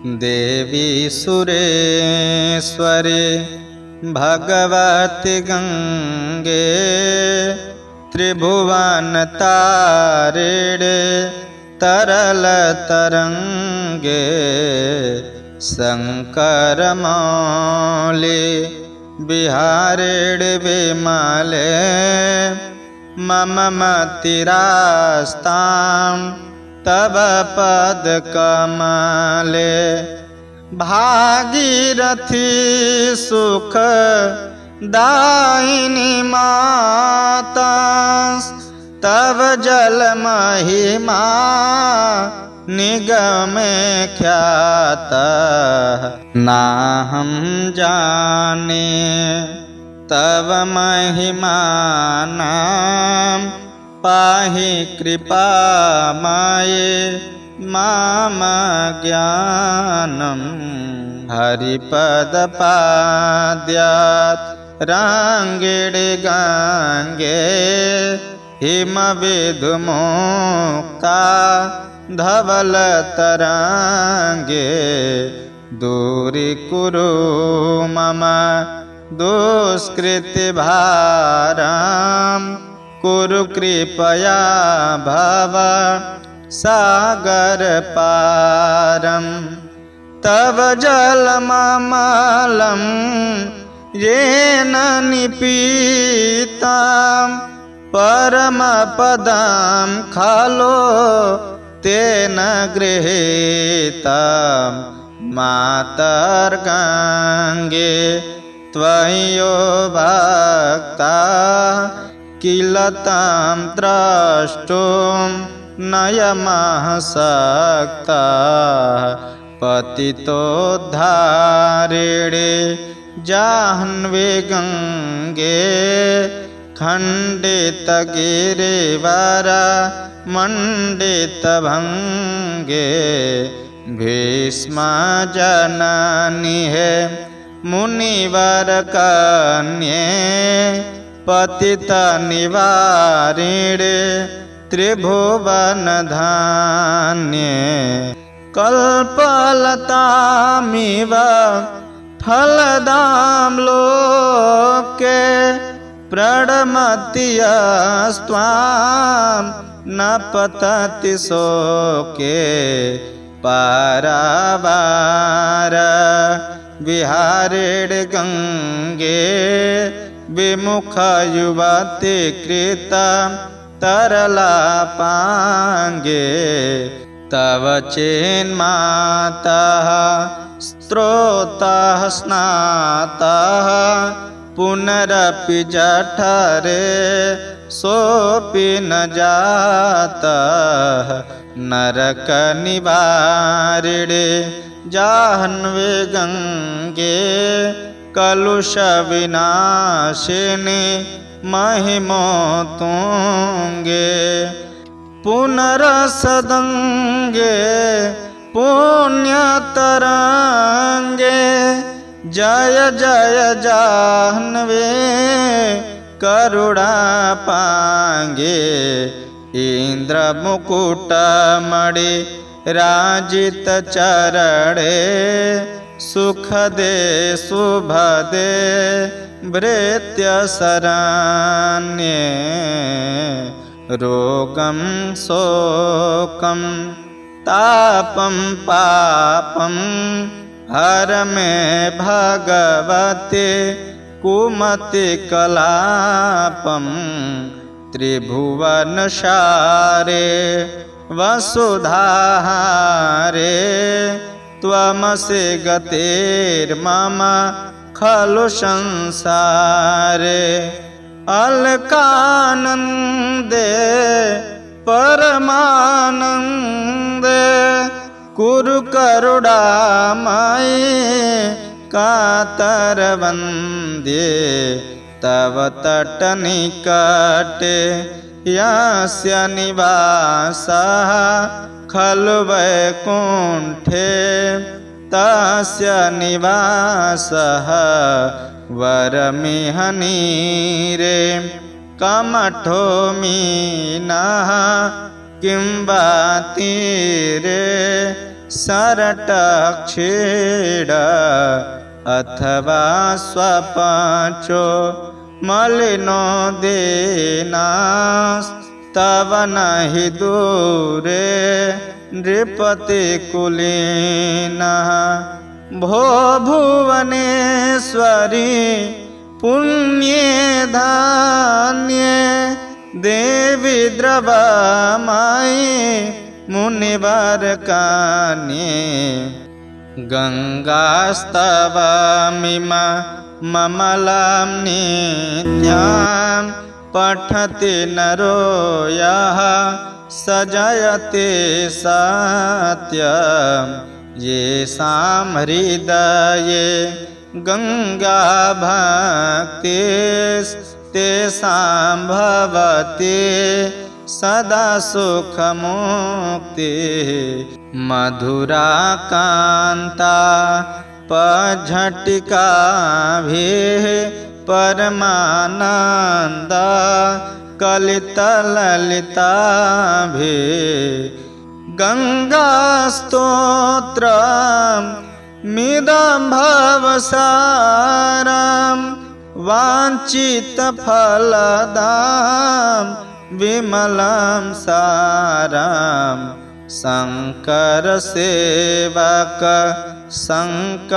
देवी सुरेश्वरी भगवती गंगे त्रिभुवन तारिणे तरल तरंगे शंकर मौली बिहारिणे विमले मम मतिरास्तां तव पद कमले भागीरथी सुख दायिनी माता तव जल महिमा निगम ख्याता ना हम जाने तव महिमा नाम पाहि कृपा माये माम ज्ञानम हरिपद पाद्यात् रांगेड़े गांगे हिम विधुमुक्ता धवल तरांगे दूरी कुरु मम दुष्कृति भारम कुरु कृपया भव सागर पारम तव जलममलं येन निपीतं परमपदं खलो तेन गृहीतं मातर्गंगे त्वय्यो भक्ता किल तं द्रष्टुं नयमः सक्ता पतितोद्धारिणे जाह्नवी गंगे खंडित गिरिवर मंडित भंगे भीष्म जननी है मुनिवर कन्ये पतित निवारिणे त्रिभुवन धान्ये कल्पलतामिव फलदां लोके प्रणमत्यस्त्वां न पतति शोके पारावार विहारिणे गंगे विमुख युवती कृत तरलापांगे तव चेन्मातः स्त्रोतः स्नातः पुनरपि जठरे सोऽपि न जातः नरक निवारिणे जाह्नवी गंगे कलुष विनाशिनी महिमोत्तुंगे पुनरसदंगे पुण्यतरंगे जय जय जाह्नवी करुणापांगे इंद्र मुकुटमणि राजित चरणे सुख दे शुभ दे भृत्य शरण्ये रोगं शोकं तापं पापं हर मे भगवते कुमति कलापं त्रिभुवनसारे वसुधाहारे त्वमसि गतिर्मम खलु संसारे अलकानंदे परमानंदे कुरु करुणामयि कातर वंदे तव तट निकटे यस्य निवासः खलु वैकुंठे तस्य निवासः वरमिहनीरे कमठो मीनः किं वा तीरे सरटक्षीड अथवा स्वपाचो मलिनो दीनास्तव नहि दूरे नृपति कुलीनः भो भुवनेश्वरी पुण्ये धान्ये देवी द्रवमयी मुनिवर कान्ये गंगास्तव ममलां नित्यां पठति नरो यः सजयते सत्यं येषां हृदये गंगा भक्तिस्तेषां भवति सदा सुखमुक्ति मधुरा कांता पझटिकाभिः परमानंद कलितललिताभिः गंगास्तोत्रम् मिदं भवसारं वाञ्छितफलदां विमलं सारं शंकर सेवक शंकरचरितं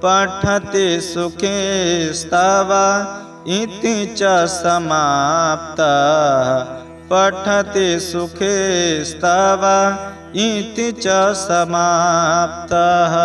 पठति सुखेस्तव इति च समाप्तः पठति सुखेस्तव इति च समाप्तः।